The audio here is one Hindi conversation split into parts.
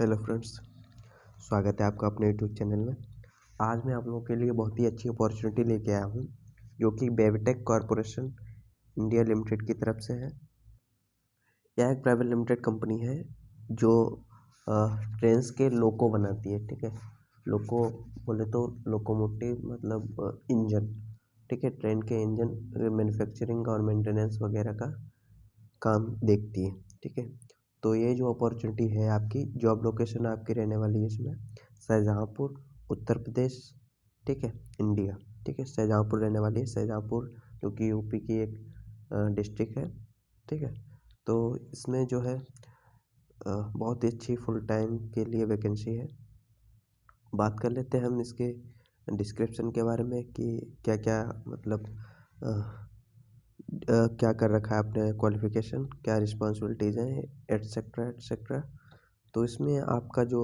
हेलो फ्रेंड्स, स्वागत है आपका अपने यूट्यूब चैनल में। आज मैं आप लोगों के लिए बहुत ही अच्छी अपॉर्चुनिटी लेके आया हूँ, जो कि बेबीटेक कॉरपोरेशन इंडिया लिमिटेड की तरफ से है। यह एक प्राइवेट लिमिटेड कंपनी है जो ट्रेन्स के लोको बनाती है। ठीक है, लोको बोले तो लोकोमोटिव मतलब इंजन। ठीक है, ट्रेन के इंजन मैन्युफैक्चरिंग और मेंटेनेंस वगैरह का काम देखती है। ठीक है, तो ये जो अपॉर्चुनिटी है आपकी, जॉब लोकेशन आपकी रहने वाली है इसमें शाहजहाँपुर, उत्तर प्रदेश। ठीक है, इंडिया। ठीक है, शाहजहाँपुर रहने वाली है, शाहजहाँपुर जो कि यूपी की एक डिस्ट्रिक्ट है। ठीक है, तो इसमें जो है बहुत ही अच्छी फुल टाइम के लिए वैकेंसी है। बात कर लेते हैं हम इसके डिस्क्रिप्शन के बारे में कि क्या क्या मतलब क्या कर रखा है आपने, क्वालिफिकेशन क्या, रिस्पॉन्सिबिलिटीज़ हैं, एटसेट्रा एटसेट्रा। तो इसमें आपका जो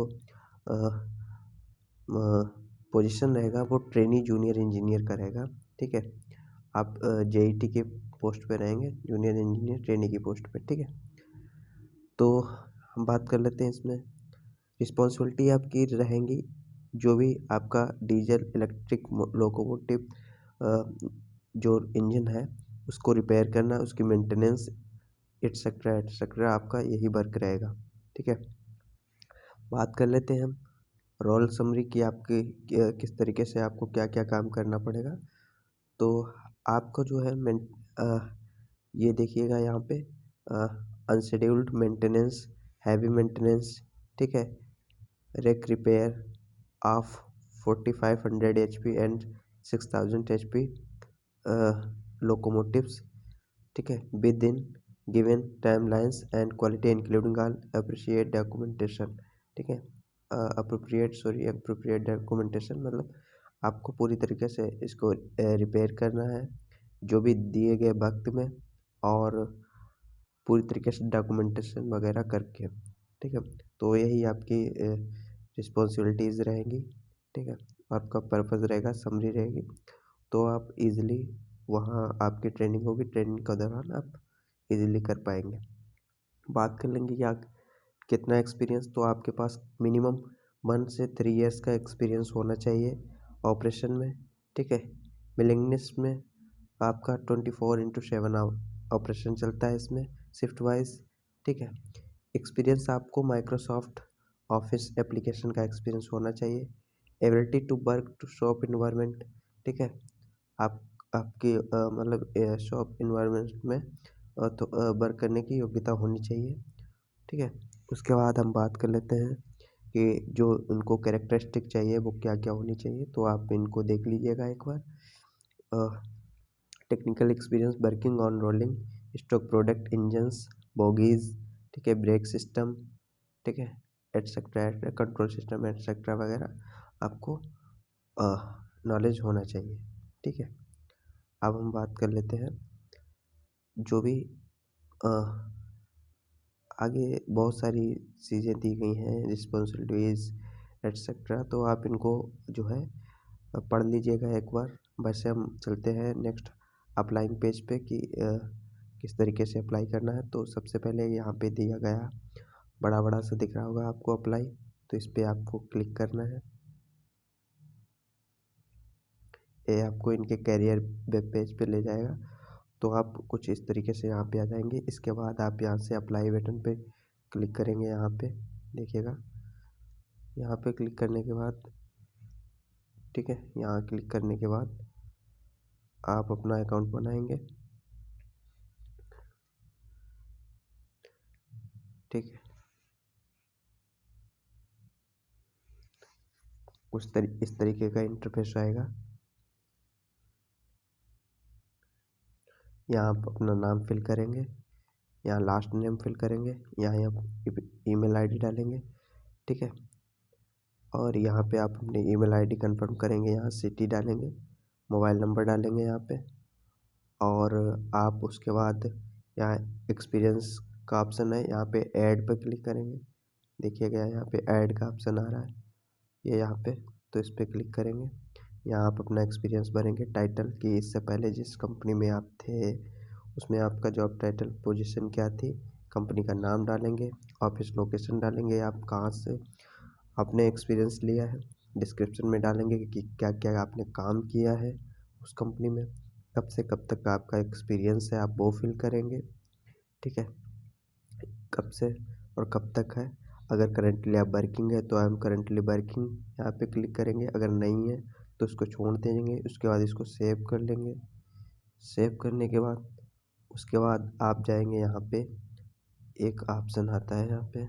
पोजीशन रहेगा वो ट्रेनी जूनियर इंजीनियर का रहेगा। ठीक है, आप जेईटी के पोस्ट पे रहेंगे, जूनियर इंजीनियर ट्रेनी की पोस्ट पे। ठीक है, तो हम बात कर लेते हैं इसमें रिस्पॉन्सिबिलिटी आपकी रहेंगी। जो भी आपका डीजल इलेक्ट्रिक लोकोमोटिव जो इंजन है उसको रिपेयर करना, उसकी मेंटेनेंस एटसेट्रा एटसेट्रा, आपका यही वर्क रहेगा। ठीक है, बात कर लेते हैं हम रोल समरी की, आपके किस तरीके से आपको क्या क्या काम करना पड़ेगा। तो आपको जो है ये देखिएगा यहाँ पे अनशेड्यूल्ड मेंटेनेंस, हैवी मेंटेनेंस। ठीक है, rake repair of 4500 HP and 6000 HP locomotives. ठीक है, within given timelines and quality including all appropriate documentation. ठीक है, अप्रोप्रिएट डॉक्यूमेंटेशन मतलब आपको पूरी तरीके से इसको रिपेयर करना है जो भी दिए गए वक्त में, और पूरी तरीके से डॉक्यूमेंटेशन वगैरह करके। ठीक है, तो यही आपकी रिस्पॉन्सिबिलिटीज़ रहेंगी। ठीक है, आपका पर्पज़ रहेगा, समरी रहेगी, तो आप इजीली वहाँ आपकी ट्रेनिंग होगी, ट्रेनिंग के दौरान आप इजीली कर पाएंगे। बात कर लेंगे कि कितना एक्सपीरियंस, तो आपके पास मिनिमम 1 से 3 इयर्स का एक्सपीरियंस होना चाहिए ऑपरेशन में। ठीक है, विलिंगनेस में आपका 24/7 ऑपरेशन चलता है इसमें, शिफ्ट वाइज। ठीक है, एक्सपीरियंस आपको माइक्रोसॉफ्ट ऑफिस एप्लीकेशन का एक्सपीरियंस होना चाहिए। Ability to work to shop environment. ठीक है, आप आपकी मतलब शॉप इन्वायरमेंट में तो वर्क करने की योग्यता होनी चाहिए। ठीक है, उसके बाद हम बात कर लेते हैं कि जो उनको कैरेक्टरिस्टिक चाहिए वो क्या क्या होनी चाहिए, तो आप इनको देख लीजिएगा एक बार। Technical experience working on rolling stock product engines, bogies. ठीक है, ब्रेक सिस्टम। ठीक है, एटसेट्रा, कंट्रोल सिस्टम एटसेट्रा वगैरह आपको नॉलेज होना चाहिए। ठीक है, अब हम बात कर लेते हैं जो भी आगे बहुत सारी चीज़ें दी गई हैं, रिस्पॉन्सिबिलिटीज़ एटसेट्रा, तो आप इनको जो है पढ़ लीजिएगा एक बार। वैसे हम चलते हैं नेक्स्ट अप्लाइंग पेज पे कि किस तरीके से अप्लाई करना है। तो सबसे पहले यहाँ पे दिया गया बड़ा बड़ा सा दिख रहा होगा आपको अप्लाई, तो इस पर आपको क्लिक करना है। ये आपको इनके कैरियर वेब पेज पे ले जाएगा, तो आप कुछ इस तरीके से यहाँ पे आ जाएंगे। इसके बाद आप यहाँ से अप्लाई बटन पे क्लिक करेंगे। यहाँ पे देखिएगा, यहाँ पे क्लिक करने के बाद, ठीक है, यहाँ क्लिक करने के बाद आप अपना अकाउंट बनाएंगे। ठीक है, इस तरीके का इंटरफेस आएगा। यहाँ आप अपना नाम फिल करेंगे, यहाँ लास्ट नेम फिल करेंगे, यहाँ आप ईमेल आईडी डालेंगे। ठीक है, और यहाँ पे आप अपनी ईमेल आईडी कंफर्म करेंगे, यहाँ सिटी डालेंगे, मोबाइल नंबर डालेंगे यहाँ पे, और आप उसके बाद यहाँ एक्सपीरियंस का ऑप्शन है, यहाँ पे ऐड पे क्लिक करेंगे। देखिएगा यहाँ पे ऐड का ऑप्शन आ रहा है, ये यहाँ पे, तो इस पर क्लिक करेंगे। यहाँ आप अपना एक्सपीरियंस भरेंगे, टाइटल कि इससे पहले जिस कंपनी में आप थे उसमें आपका जॉब टाइटल पोजीशन क्या थी, कंपनी का नाम डालेंगे, ऑफिस लोकेशन डालेंगे, आप कहाँ से आपने एक्सपीरियंस लिया है, डिस्क्रिप्शन में डालेंगे कि क्या क्या आपने काम किया है उस कंपनी में, कब से कब तक का आपका एक्सपीरियंस है आप वो फिल करेंगे। ठीक है, कब से और कब तक है। अगर करंटली आप वर्किंग है तो आई एम करंटली वर्किंग यहाँ पे क्लिक करेंगे, अगर नहीं है तो उसको छोड़ देंगे। उसके बाद इसको सेव कर लेंगे। सेव करने के बाद उसके बाद आप जाएंगे यहाँ पे, एक ऑप्शन आता है यहाँ पे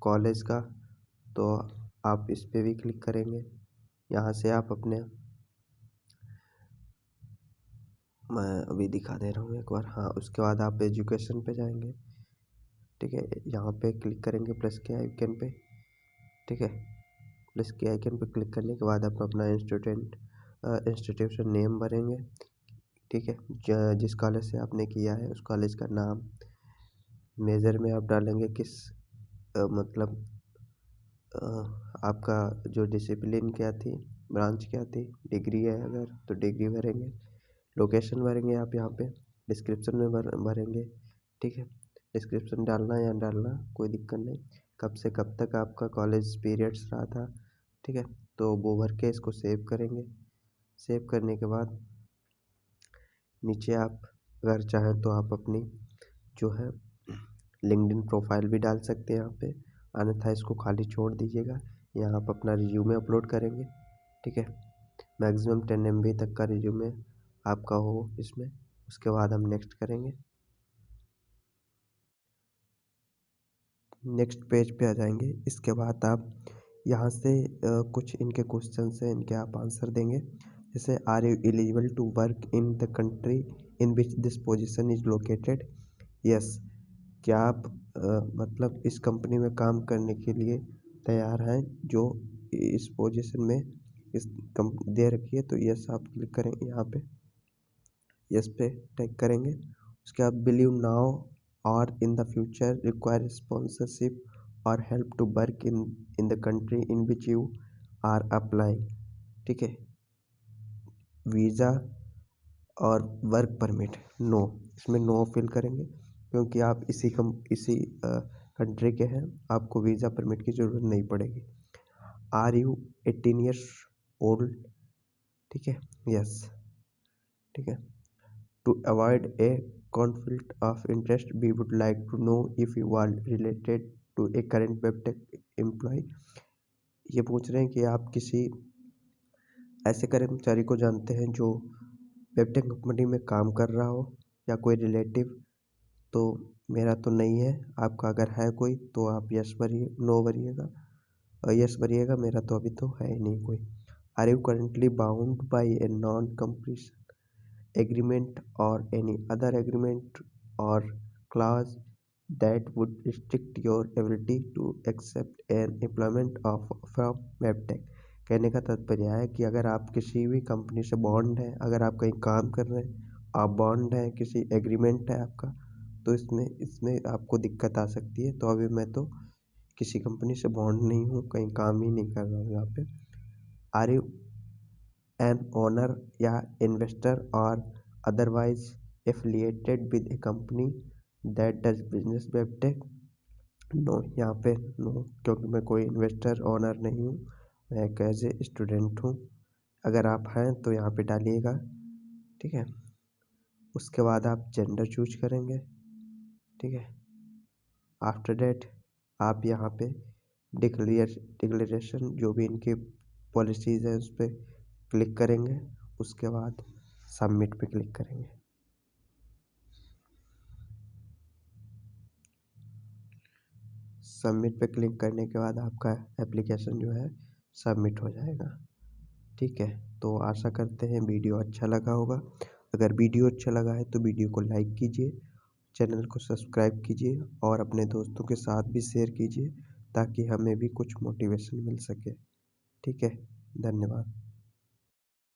कॉलेज का, तो आप इस पे भी क्लिक करेंगे। यहाँ से आप अपने, मैं अभी दिखा दे रहा हूँ एक बार, हाँ उसके बाद आप एजुकेशन पे जाएंगे। ठीक है, यहाँ पे क्लिक करेंगे प्लस के आइकन पे। ठीक है, प्लस के आइकन पे क्लिक करने के बाद आप अपना इंस्टीट्यूशन नेम भरेंगे। ठीक है, जिस कॉलेज से आपने किया है उस कॉलेज का नाम, मेजर में आप डालेंगे किस मतलब आपका जो डिसिप्लिन क्या थी, ब्रांच क्या थी, डिग्री है अगर तो डिग्री भरेंगे, लोकेशन भरेंगे आप यहाँ पे, डिस्क्रिप्शन में भरेंगे। ठीक है, डिस्क्रिप्शन डालना या डालना कोई दिक्कत नहीं, कब से कब तक आपका कॉलेज पीरियड्स रहा था। ठीक है, तो वो भर के इसको सेव करेंगे। सेव करने के बाद नीचे आप अगर चाहें तो आप अपनी जो है लिंक्डइन प्रोफाइल भी डाल सकते हैं यहाँ पे, अन्यथा इसको खाली छोड़ दीजिएगा। यहाँ आप अपना रिज्यूमे अपलोड करेंगे। ठीक है, मैक्सिमम 10 MB तक का रिज्यूमे आपका हो इसमें। उसके बाद हम नेक्स्ट करेंगे। नेक्स्ट पेज पे आ जाएंगे। इसके बाद आप यहाँ से कुछ इनके क्वेश्चन हैं, इनके आप आंसर देंगे। जैसे are you eligible to work in the country in which this position is located. Yes, क्या आप मतलब इस कंपनी में काम करने के लिए तैयार हैं जो इस पोजीशन में इस दे रखी है, तो यस आप क्लिक करेंगे यहाँ पे, यस पे टैग करेंगे। उसके बाद will you now or in the future require sponsorship or help to work in the country in which you are applying. ठीक है, वीज़ा और वर्क परमिट, नो, इसमें नो फिल करेंगे क्योंकि आप इसी कंट्री के हैं, आपको वीज़ा परमिट की ज़रूरत नहीं पड़ेगी। Are you 18 years old. ठीक है, यस। ठीक है, to avoid a conflict of interest we would like to know if you are related to a current Wabtec employ. ये पूछ रहे हैं कि आप किसी ऐसे कर्मचारी को जानते हैं जो वेबटेक कंपनी में काम कर रहा हो या कोई रिलेटिव। तो मेरा तो नहीं है, आपका अगर है कोई तो आप यस भरिए, नो भरिएगा, यस भरिएगा, मेरा तो अभी तो है ही नहीं कोई। Are you currently bound by a non completion agreement or any other agreement or clause that would restrict your ability to accept an employment of from Wabtec. कहने का तात्पर्य है कि अगर आप किसी भी कंपनी से बॉन्ड है, अगर आप कहीं काम कर रहे हैं, आप बॉन्ड है, किसी एग्रीमेंट है आपका, तो इसमें इसमें आपको दिक्कत आ सकती है। तो अभी मैं तो किसी कंपनी से बॉन्ड नहीं हूँ, कहीं काम ही नहीं कर रहा हूँ यहाँ पे। आर यू एन ओनर या investor or otherwise affiliated with a company that does business Wabtec. No, यहाँ पे नो, क्योंकि मैं कोई इन्वेस्टर ओनर नहीं हूँ, मैं एक एज ए स्टूडेंट हूँ। अगर आप हैं तो यहाँ पे डालिएगा। ठीक है, उसके बाद आप जेंडर चूज करेंगे। ठीक है, आफ्टर डेट आप यहाँ पे डिक्लेरेशन जो भी इनकी पॉलिसीज़ हैं उस पर क्लिक करेंगे। उसके बाद सबमिट पे क्लिक करेंगे। सबमिट पे क्लिक करने के बाद आपका एप्लीकेशन जो है सबमिट हो जाएगा। ठीक है, तो आशा करते हैं वीडियो अच्छा लगा होगा। अगर वीडियो अच्छा लगा है तो वीडियो को लाइक कीजिए, चैनल को सब्सक्राइब कीजिए और अपने दोस्तों के साथ भी शेयर कीजिए ताकि हमें भी कुछ मोटिवेशन मिल सके। ठीक है, धन्यवाद।